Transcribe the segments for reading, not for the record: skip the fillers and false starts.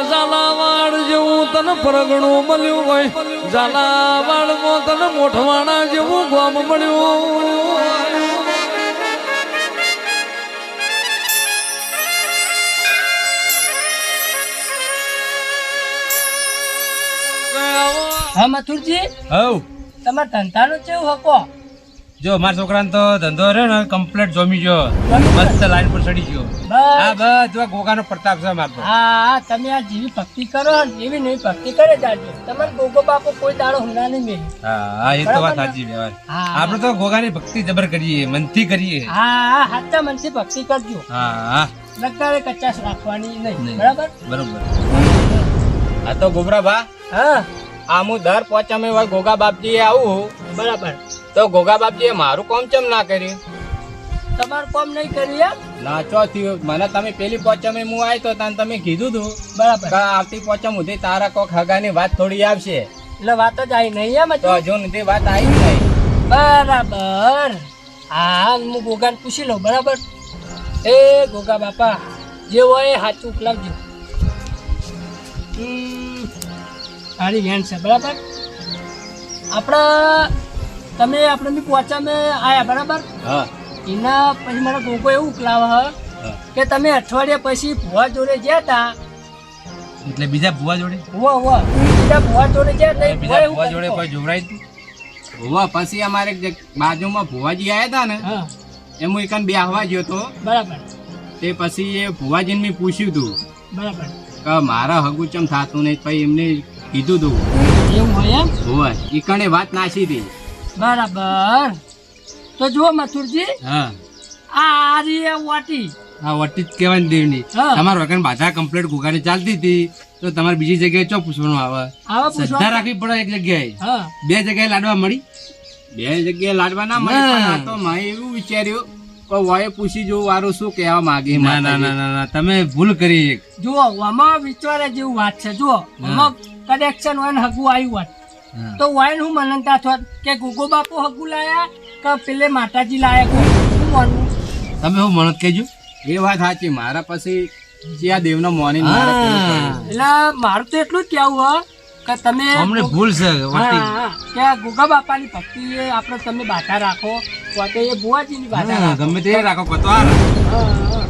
ઝાલાવાડ જેવું તને પરગણું મળ્યું હોય, ઝાલાવાડમાં તને મોઠવાણા જેવું ગામ મળ્યું. હા મથુરજી, હવ તમાર ધંધાનું કેવું હકો? જો મારા છોકરાને તો ધંધો રહ્યો ને કમ્પ્લીટ જોમી ગયો, મસ્ત લાઈન પર ચડી ગયો. આ બધું ગોગાનો પ્રતાપ છે મારતો. હા, તમે આ જેવી ભક્તિ કરો એવી નવી ભક્તિ કરે જાજો. તમારે ગોગો બાપો કોઈ દાડો હુંડા નહીં મેળે. હા, એ તો વાત સાચી વ્યવહાર. આપણે તો ગોગાની ભક્તિ જબર કરીએ, મનથી કરીએ. હા, સાચા મનથી ભક્તિ કરજો. હા, લગાડે કચાશ રાખવાની નહીં. બરાબર બરોબર. આ તો ગોબરા ભા, હા, આ હું દર પોચમે હોય ગોગા બાપજી આવું, બરાબર. તો ગોગા બાપજી મારું કોમ ચમ ના કર્યું? તમારું કામ નહીં કર્યું? ના ચો થયું. મને તમે પેલી પોચમે હું આવ્યો તો તાન તમે કીધું તું બરાબર. કે આવતી પોચમ સુધી તારા કોક હગાની વાત થોડી આવશે. એટલે વાત જ આવી નહીં એમ તો હજુ નથી વાત આવી નહીં. બરાબર. હા, હું ગોગાને પૂછી લઉં. બરાબર. એ ગોગા બાપા જે હોય સાચું ઉકલાવજો. સારી વેણ છે. બરાબર. આપણા તમે આપણે બી પોચામે આયા. બરાબર. હા એના પછી મારો ગોગો એવું ઉકલાવે હ કે તમે અઠવાડિયા પછી ભુવા જોડે ગયા તા. એટલે બીજા ભુવા જોડે બીજા ભુવા જોડે ગયા તા. બીજા ભુવા જોડે કોઈ જોવરાય તું? ભુવા પછી અમારે બાજુમાં ભુવાજી આવ્યા હતા ને, હા, એમ એક બે આવવા ગયો તો. બરાબર. તે પછી એ ભુવાજીને મેં પૂછ્યું તું બરાબર. કે મારા હગું ચમ થતું નહીં. પછી એમને કીધું તું એવું હોય એમ? ભુવા ઈકણે વાત નાસી હતી. બરાબર. તો જુઓ મથુરજી, હા, આ રહી એ વાટી. આ વટી જ કહેવાય દેવની. હા. તમારે વગર બાધા કમ્પ્લીટ ગોગાની ચાલતી હતી, તો તમારે બીજી જગ્યાએ ચો પૂછવાનું આવે? આવા પૂછવા. શ્રદ્ધા રાખવી પડે એક જગ્યાએ. હા, બે જગ્યાએ લાડવા મળી. બે જગ્યાએ લાડવા ના મળે. પણ આ તો મેં એવું વિચાર્યું કે વાય પૂછી જોવું વારું શું કહેવા માંગે. ના ના ના ના ના, તમે ભૂલ કરી. જુઓ આમાં વિચારે જેવું વાત છે. જુઓ આમાં કનેક્શન હોય ને હગું આવ્યું વાત, તો વાઈન હું મનંતા થોત કે ગોગો બાપુ હગું લાયા કે પેલે માતાજી લાયા. શું માનવું? તમે હું મનત કહેજો. એ વાત સાચી. મારા પછી જે આ દેવનો મોની મારે પેલું કર્યું. એટલે મારું તો એટલું જ કેવું હ કે તમે અમને ભૂલ છે. વટી. હા, કે આ ગોગા બાપાની ભક્તિ એ આપણે તમે બાધા રાખો, તો એ ભુવાજીની બાધા હા, રાખો. ગમે તે રાખો કતવાર. હા, હા.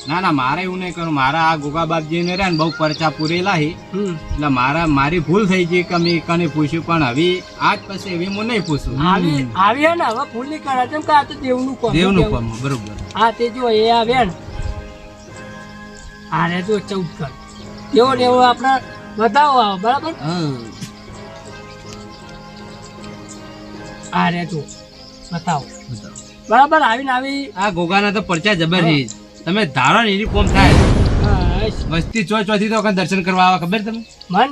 ના ના, મારે એવું નહીં કરું. મારા આ ગોગા બાપજી ને રહ્યા ને બહુ પરચા પૂરેલા છે. એટલે મારી ભૂલ થઈ ગઈ કે મેં કને પૂછ્યું. પણ હવે આજ પછી હવે હું નહીં પૂછું. આવી હે ને હવે ભૂલ નહીં કરે. કેમ કે આ તો દેવનું કામ. દેવનું કામ. બરોબર. હા, તે જો એ આવે ને આ રે જો 14 કર એવો ને એવો આપણે બતાવો આવો. બરાબર. આ રે જો બતાવો. બરાબર. આવીને આવી આ ગોગાના તો પરચા જબર છે. તમે ધારો ને એની કોમ થાય. વસ્તી ચોથી તો વખત દર્શન કરવા આવે. ખબર તમે?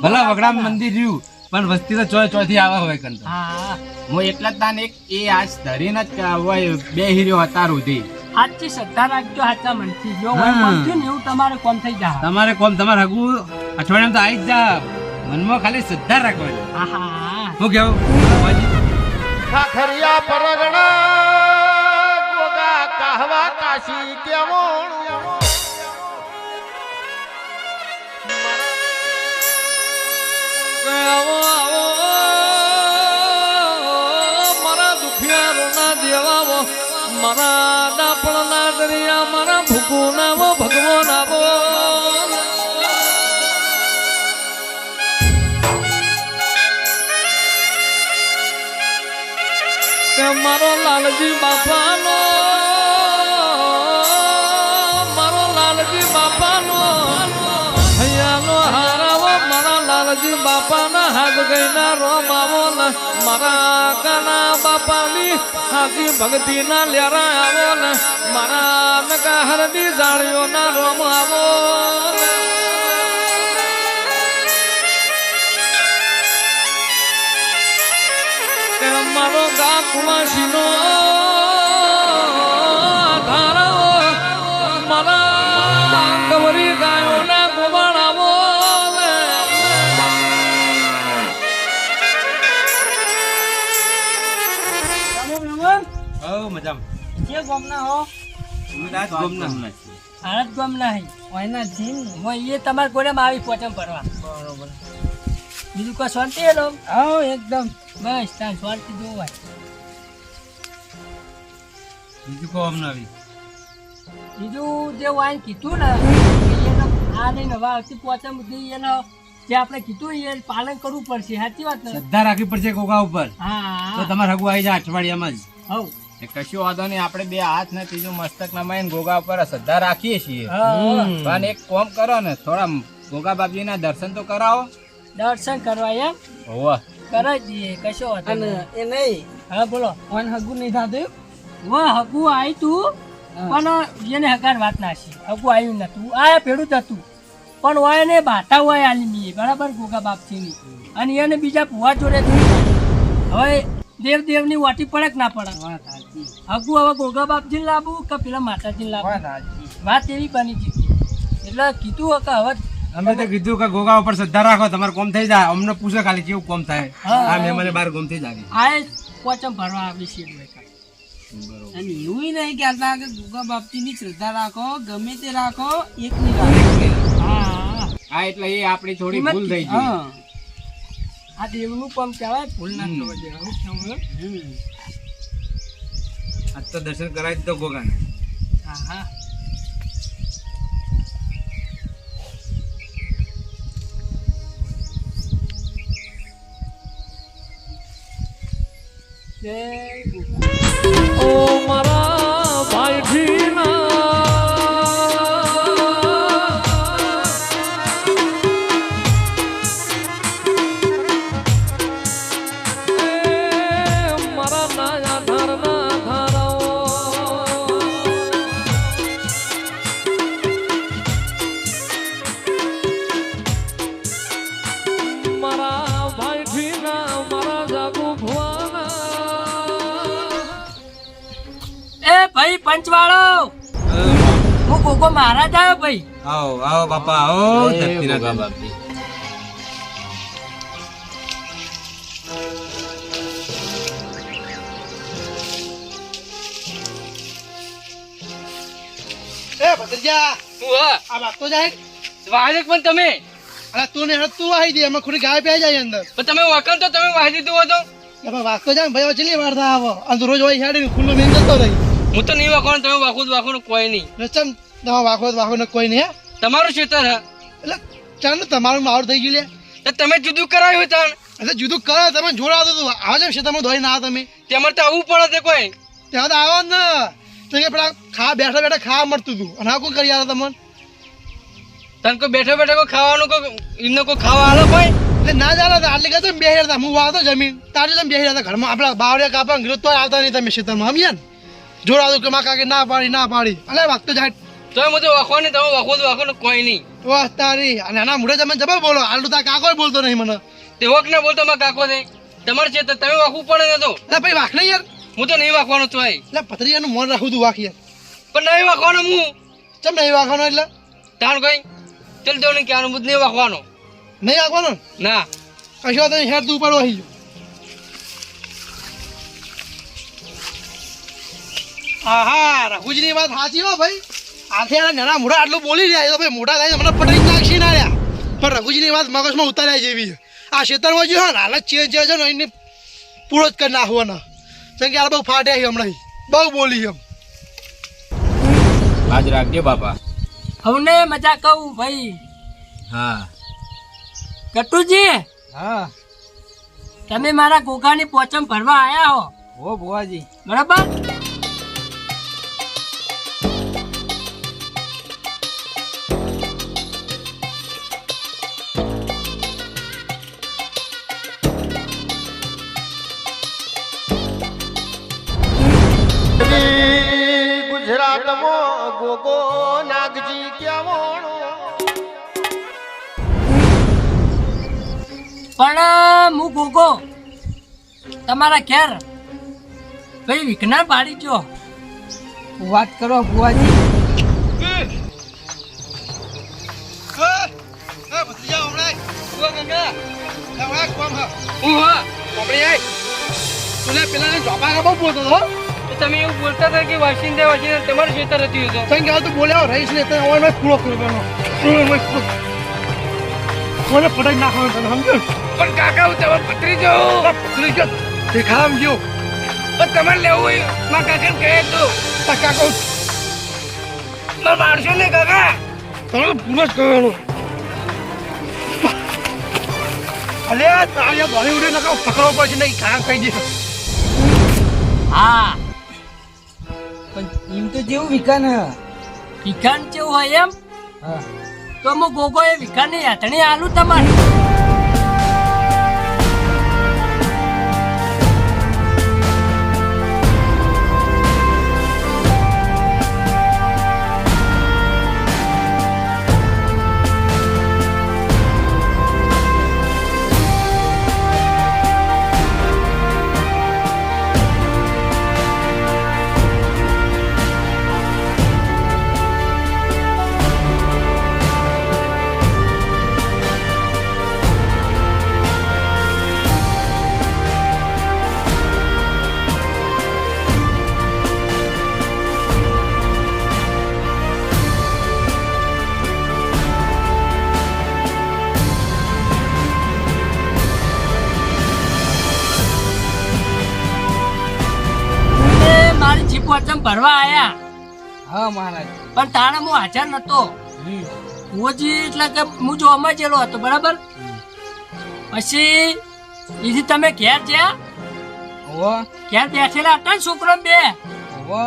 ભલા વગડા મંદિર રહ્યું, પણ વસ્તી તો ચોથી આવે હોય કંત. હા, હું એટલા જ તાન એક એ આજ ધરીને જ હોય બે હીર્યો હતા સુધી. સાચી શ્રદ્ધા રાખજો. સાચા મનથી જો હોય મનથી ને એવું તમારે કોમ થઈ જાય. તમારે કોમ તમારે હગું અઠવાડિયામાં તો આવી જ જા. મનમાં ખાલી શ્રદ્ધા રાખવાની. હા, શું કેવું? ખાખરિયા પરગણા ગોગા કહવા કાશી કેવો મારા દુખિયારોના દેવાવો, મારા ડાપણના દરિયા, મારા ભૂકુનાવો ભગવાન આવો. મારો લાલજી બાપાનો, મારો લાલજી બાપાનો હૈયાનો હારાવો, મારા લાલજી બાપાના હાથ ગઈના રોમ આવો ને, મારા કાના બાપાની હાથી ભક્તિના લેરા આવો ને, મારા નકા હરદી જાળીઓના રોમ આવો. મારો ગા કુમાશીનો ધારો, મારા કવરી ગાયોના ગોવાળાવો. મજામાં. જે ગોમના હો ગોમના હાલત ગમ નહીં ઓયના જીન એ તમારા ગોળામાં આવી પોચમ ભરવા બરોબર બીજું કોઈ શાંતિ હેલો આવો એકદમ બસ તાર શાંતિ જોવાય બીજું કહો અમને આવી બીજું જે વાઈન કીધું ને કે એનો આ નહીં નવા આવતી પોચમ બધી એનો જે આપણે કીધું એ પાલન કરવું પડશે સાચી વાત ને શ્રદ્ધા રાખવી પડશે ગોગા ઉપર હા તો તમારે હગું આવી જાય અઠવાડિયામાં જ હવ એ કશું વાંધો નહીં, આપણે બે હાથ ને ત્રીજું મસ્તક નમાઈને ગોગા ઉપર શ્રદ્ધા રાખીએ છીએ. હા પણ એક કોમ કરો ને, થોડા ગોગા બાપજીના દર્શન તો કરાવો. દર્શન કરવા એમ હોવે. કરાવી દઈએ કશો વાંધો અને નહીં. એ નહીં હા બોલો ઓન હગું નહીં થતું વાહ હગું આવી તું પણ એને હકાર વાત ના છે હગું આવ્યું નતું આ પેડું જ હતું પણ હોય ને બાટા હોય આલી મીએ બરાબર ગોગા બાપજીની અને એને બીજા ભુવા જોડે હવે દેવની વાટી પડે કે ના પડે વાત સાચી હગું હવે ગોગા બાપજીને લાવવું કે પેલા માતાજીને વાત લાવવું સાચી વાત એવી બની હતી એટલે કીધું કે હવે અમે તો કીધું કે ગોગા ઉપર શ્રદ્ધા રાખો તમારે કોમ થઈ જાય. અમને પૂછો ખાલી કેવું કોમ થાય. હા. આ મહેમાને બાર કોમ થઈ જાય. આ પોચમ ભરવા આવી છે અને એવું નહીં કહેતા કે ગોગા બાપજીની શ્રદ્ધા રાખો ગમે તે રાખો એક નહીં રાખો હા હા, એટલે એ આપણી થોડી કિંમત ભૂલ થઈ ગઈ. હા આ દેવનું પણ કહેવાય ભૂલ ના થવા દેવાનું આજ તો દર્શન કરાવી દીધો ગોગાને. હા હા જય ગોગા. ઓ મારા ભાઈ ભીના એ મારા નાયા ધરના ધારાઓ મારા ભાઈ ભીના મારા જાગુ ભુવાના એ ભાઈ પંચવાળો હું ગોગો મહારાજ આવ્યો ભાઈ આવો આવો બાપા આવો. એ ધરતીના ગોગા કામ. બાપજી. એ ભત્રીજા આ ભાગતો જાય વાજક પણ તમે અરે તું ને તું આવી દે અમે ખુરી ગાય પે જાય અંદર પણ તમે વખત તો તમે વાજી દીધું હતો એમાં વાગતો જાય ને ભાઈ ચલી વાર થા આવો અને રોજ હોય હેડી ખુલ્લું મેં જતો રહી હું તો નહીં વાખવાનું તમે વાખું કોઈ નહીં રચમ તમે વાખો ને કોઈ નહીં હે તમારું ક્ષેત્ર હે એટલે ચાલ ને તમારું મારું થઈ ગયું લે તો તમે જુદું કરાયું તાણ એટલે જુદું કરે તમે જોડાવતો તું આવો છે ક્ષેત્રમાં ધોઈ ના તમે તમારે તો આવવું પડે તે કોઈ ત્યાં તો આવો જ ને તો કે પેલા ખા બેઠા બેઠા ખાવા મળતું હતું અને આ કોણ કરી આવ્યા તમને તને કોઈ બેઠો બેઠો કોઈ ખાવાનું કોઈ એમને કોઈ ખાવા આલો કોઈ એટલે ના જાણે આટલી કહેતો બે હતા હું વાવતો જમીન તારે તમે બે હતા ઘરમાં આપણા બાવડિયા કાપા ગૃત તો આવતા નહીં તમે ક્ષેત્રમાં સમજ્યા ને જોડાવતો કે માં કાકે ના પાડી અલે વાગતો જાય તો હું તો વાખવાની તમે વાખવાનું કોઈ નહીં વાહ તારી અને આના મોઢે તમે જબર બોલો આલુ તા કાકો બોલતો નહીં મને તે હોક ને બોલતો મારા કાકો છે તમારે ક્ષેત્ર તમે વાખવું પડે ને તો એટલે ભાઈ વાખ નહીં યાર હું તો નહીં વાખવાનો છું એટલે પથરીયાનું મોન રાખું તું વાખ યાર પણ નહીં વાખવાનો હું ચમ નહીં વાખવાનો એટલે તાણ કોઈ ચલ દો ને ક્યાં હું નહીં વાખવાનો નહીં વાખવાનો ના કશો તો હેર તું ઉપર વહી હા હા રઘુજીની વાત સાચી હો ભાઈ આથી આ નાના મોઢા આટલું બોલી રહ્યા તો ભાઈ મોટા થાય મને પટરી નાખી ના રહ્યા પણ રઘુજીની વાત મગજમાં ઉતાર્યા જેવી છે આ ખેતરમાં જો હા હાલત ચેન્જ છે ને એને પૂરો જ કરી નાખવાનો કેમ કે આ બહુ ફાટ્યા છે હમણાં બહુ બોલી એમ લાજ રાખજો બાપા. હવે મજા કહું ભાઈ હા કટુજી હા તમે મારા ગોગાની પોચમ ભરવા આયા હો ઓ બુઆજી બરાબર ગુજરાતમાં ગોગો નાગજી ક્યાવણો પણ હું ગોગો તમારા ઘેર ભાઈ વિઘ્ના પાડી જો વાત કરો બુઆજી ભત્રીજા હમણાં ઓ ગંગા હમણાં કોમ હા હું હા આપણે આય તું પેલા ચોપા બહુ બોલતો હતો તમે એવું બોલતા હતા કે વાસિંદા તમારું ખેતર હતું એ તો. તઈ ગયા તો બોલ્યા રહીશ ને તઈ ઓય પૂરો કરવાનો કોને પટાઈ નાખવાનો તને સમજો પણ કાકા હું તમારે પતરી જાઉં. પતરી ગયો દેખામ ગયો પણ તમારે લેવું હોય મારા કાકાને કહે તો કાકા કહું મારે મારશો ને કાકા. તમે પૂરો જ કરવાનો અલ્યા તાળિયા ભરી ઉડે નકા પકડવો પડશે નહીં કાકા કહી દે હા પણ એમ તો જેવું વિકાન વિખાન જેવું હોય એમ હા તો હું ગોગો એ વિખાનની યાતણી આલું તમારે. મારી જીપ વચન ભરવા આયા હા મહારાજ. પણ તાણે હું હાજર નતો. હુંજી એટલે કે હું જોવામાં જેલો હતો બરાબર. પછી એથી તમે ઘેર જ્યાં ઓવો ઘેર બેઠેલા હતા ને છોકરો બે. ઓવો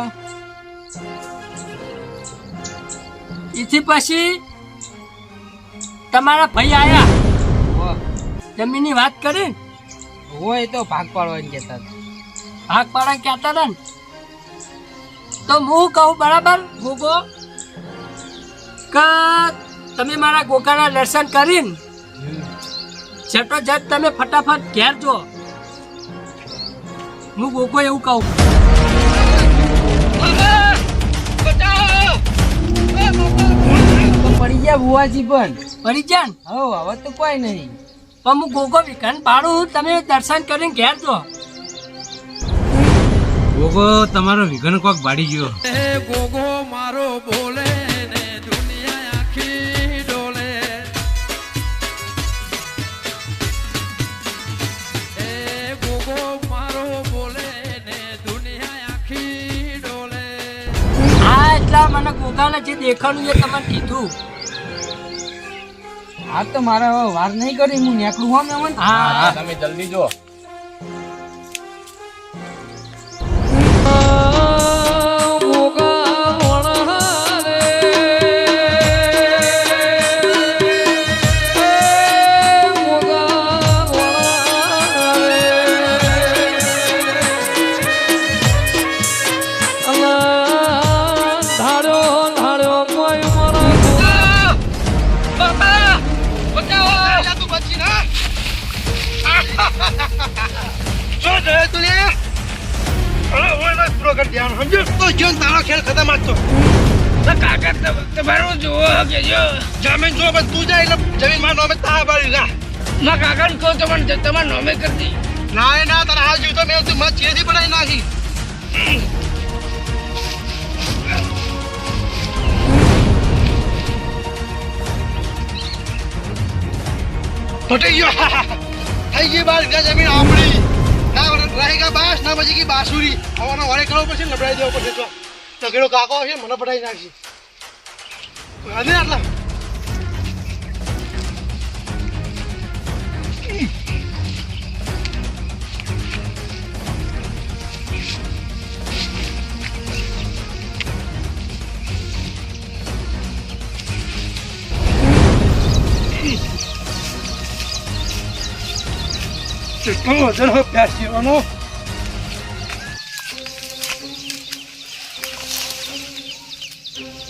એથી પછી તમારા ભાઈ આયા ઓવો જમીનની વાત કરી ને ઓવો એ તો ભાગ પાડવાની કહેતા હતા. ભાગ પાડા કહેતા હતા ને તો હું કહું બરાબર ગોગો કે તમે મારા ગોગાના દર્શન કરીને જટો જટ તમે ફટાફટ ઘેર જો. હું ગોગો એવું કહું. તો પડી ગયા બુવાજી પણ. પડી જાય ને હો હવે તો કોઈ નહીં. પણ હું ગોગો વિખાન પાડું તમે દર્શન કરીને ઘેર જો. ગોગો તમારો વિઘન કોક ભાડી ગયો. એ ગોગો મારો બોલે ને દુનિયા આખી ડોલે. એ ગોગો મારો બોલે ને દુનિયા આખી ડોલે. હા એટલા મને ગોગાને જે દેખાડું એ તમને કીધું. આ તો મારા હવે વાર નહીં કરી હું નેકડું હોમ એમ. હા તમે જલ્દી જો. શું જોયે તું લે અરે ઓય પૂરો કરી દેવાનો સમજો તો જો તારો ખેલ ખતમ આજ તો કાકા તમારું જુઓ કે જો જમીન જો બસ તું જાય એટલે જમીન માં નોમે તા બાળી જા ના કાકાને કહો તમને તમારે નોમે કરી દી. ના ના તારા હાલ જીવ તો મેં તું મત ચેરી બનાવી નાખી પટી ગયો થઈ ગઈ બાર જમીન આપણી ના रहेगा बास ना बजेगी बांसुरी हवाना वारे કરો પછી લબડાઈ દેવો પડશે તો તગડો કાકો છે મને પડાઈ નાખી અને આટલા કેટલો વજન હોય પ્યાસીઓનો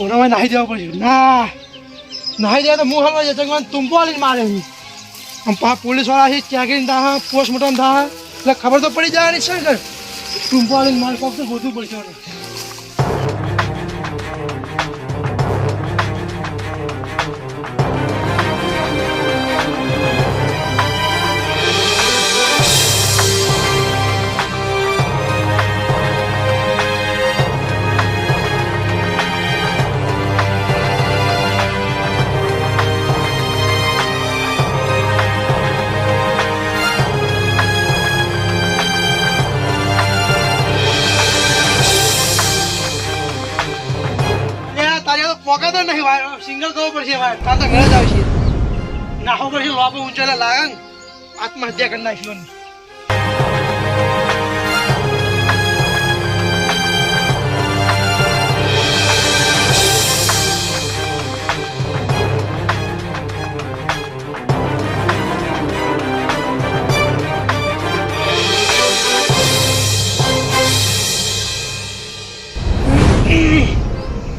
ઓનામાં નાહી દેવા પડશે ના નાહી દે તો મું હાલવા જગવાન તુંબો આલીને મારે આમ પોલીસ વાળા છે ચેકિંગ થા પોસ્ટમોર્ટમ થા એટલે ખબર તો પડી જાય ને શું કર તુંબો આલીને મારે કોક તો ગોતવું પડશે તાર તો ઘરે જ આવશે નાખો પડશે લોબો ઊંચા લાગે આત્મહત્યા કરી નાખ્યો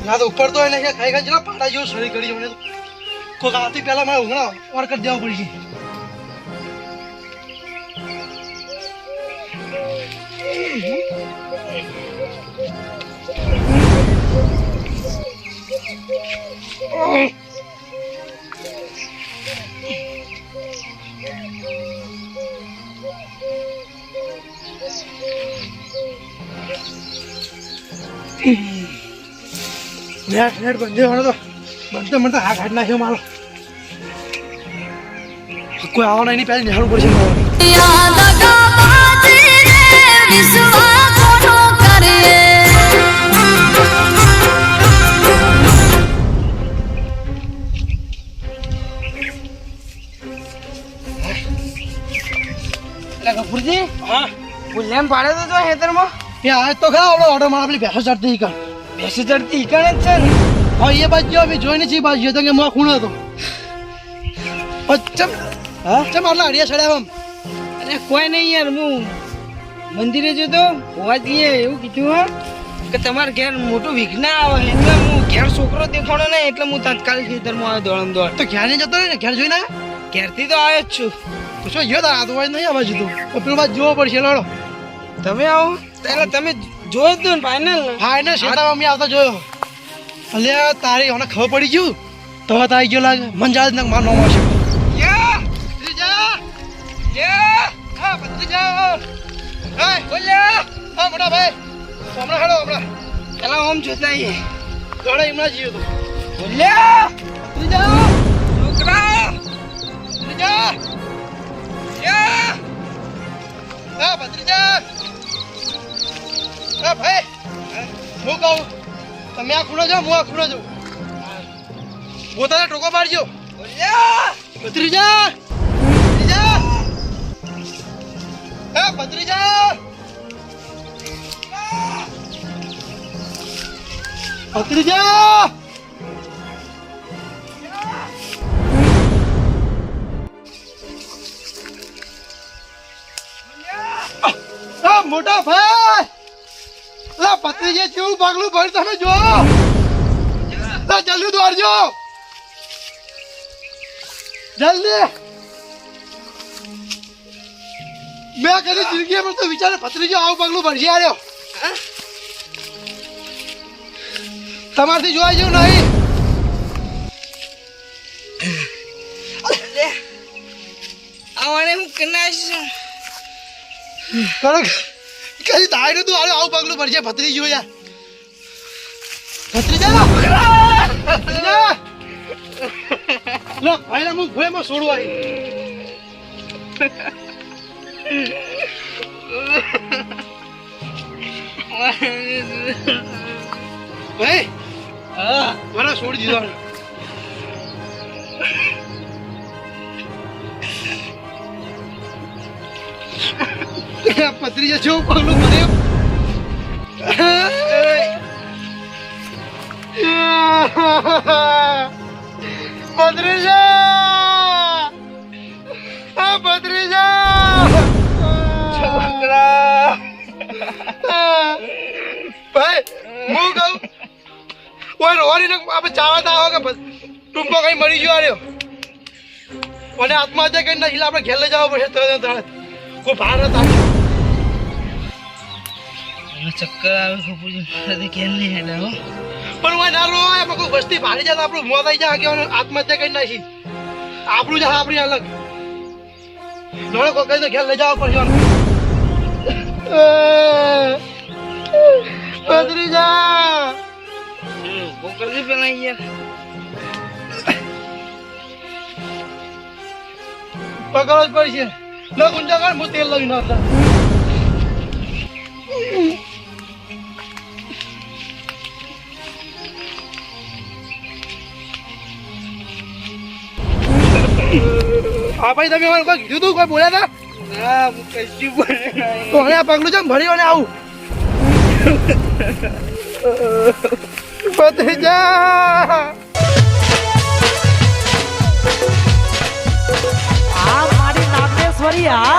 ના તો ઉપર તો એને ખાઈ ખાઈ જરા પાડા જેવું શરીર કરી મને તો કોઈ આવતી પહેલા મારે ઉઘડા ઓર કરી દેવા પડશે નેટ બંધ તો બનતો મને હાથ હાથ નાખ્યો મારો કોઈ આવવાના એની પહેલી નિહાળવું પડશે કપૂરજી હા ભૂલ્યામ પાડે તો જો હેતરમાં એ આજ તો ખરા આવડો ઓર્ડર મારા પેલી ભેંસો ચડતી કર બેસી ચડતી ઈકણ જ છે ને હા એ બાજુ અમે જોઈને છીએ બાજુ તો કે મોં ખૂણો હતો ચમ હા ચમ આટલા અડિયા ચડ્યા આમ અરે કોઈ નહીં યાર હું મંદિરે જતો હોવાજીએ એવું કીધું હા કે તમારે ઘેર મોટું વિઘ્ન આવે એટલે હું ઘેર છોકરો દેખાડો ને એટલે હું તાત્કાલિક ખેતરમાં આવ્યો દોડમ દોડ તો ઘેર નહીં જતો ને ઘેર જોઈને ઘેરથી તો આવ્યો જ છું તો શું ગયો તાર આદવાજ નહીં આ બાજુ તો પેલું બાજુ જોવો પડશે લડો તમે આવો એટલે તમે જોયો જ ને ફાઇનલ હા એને શેતામાં મેં આવતા જોયો અલ્યા તારી મને ખબર પડી ગયું તો તારી ગયો લાગે મન જાળ ને માર નામ આવશે હા ભત્રીજા હે બોલ્યા હા મોટા ભાઈ હમણાં હેડો હમણાં પેલા ઓમ જોતા આવીએ ઘરે હમણાં જઈએ તો બોલ્યા ભત્રીજા છોકરા ભત્રીજા હા ભત્રીજા હા ભાઈ હું કહું તમે આ ખૂણો જાઓ હું આ ખૂણો જાઉં પોતાને ટોકો મારજો બોલ્યા ભત્રીજા ભત્રીજા હા ભત્રીજા ભત્રીજા મોટા ભાઈ લા ભત્રીજા કેવું પગલું ભર તમે જો લા જલ્દી દોડજો જલ્દી મેં કદી જિંદગીમાં તો વિચારે ભત્રીજો આવું પગલું ભરશે આવ્યો તમારથી જોવા જેવું નહીં આવાને હું કનાશ કરો કઈ તારે તું આવું પગલું ભરશે ભત્રીજો યાર ભત્રીજા ભત્રીજા લો ભાઈ હું ભૂલેમાં છોડવા ભાઈ મારા છોડી દીધો પત્રીજા જેવું પગલું ભર્યું ભત્રીજા ભત્રીજા છોકરા ભાઈ હું કહું કોઈ રોવાની ને આપણે ચાવાતા આવો કે ટૂંકો કઈ મરી ગયો આર્યો અને આત્મહત્યા કરી નાખી આપણે ઘેર લઈ જવા પડશે તરત કોઈ ભાર હતા ચક્કર આવે કપૂરજી કેમ નહીં હેડા હો પણ હું ના રોવાય એમાં કોઈ વસ્તી ભારી જાય તો આપણું મોત આવી જાય કે આત્મહત્યા કરી નાખી આપણું જ આપણી અલગ જોડે કોઈ કઈ તો ઘેર લઈ જવા પડશે ભત્રીજા પોકરજી પેલા યાર પકડો જ પડશે ન ઊંચા કર હું તેલ લઈ નાખતા હા ભાઈ તમે મને કોઈ કીધું તું કોઈ બોલ્યા હતા ના હું કશું બોલે નહીં. તો હવે આ પગલું છે ભરી અને આવું ભત્રીજા આ મારી નાગેશ્વરી હા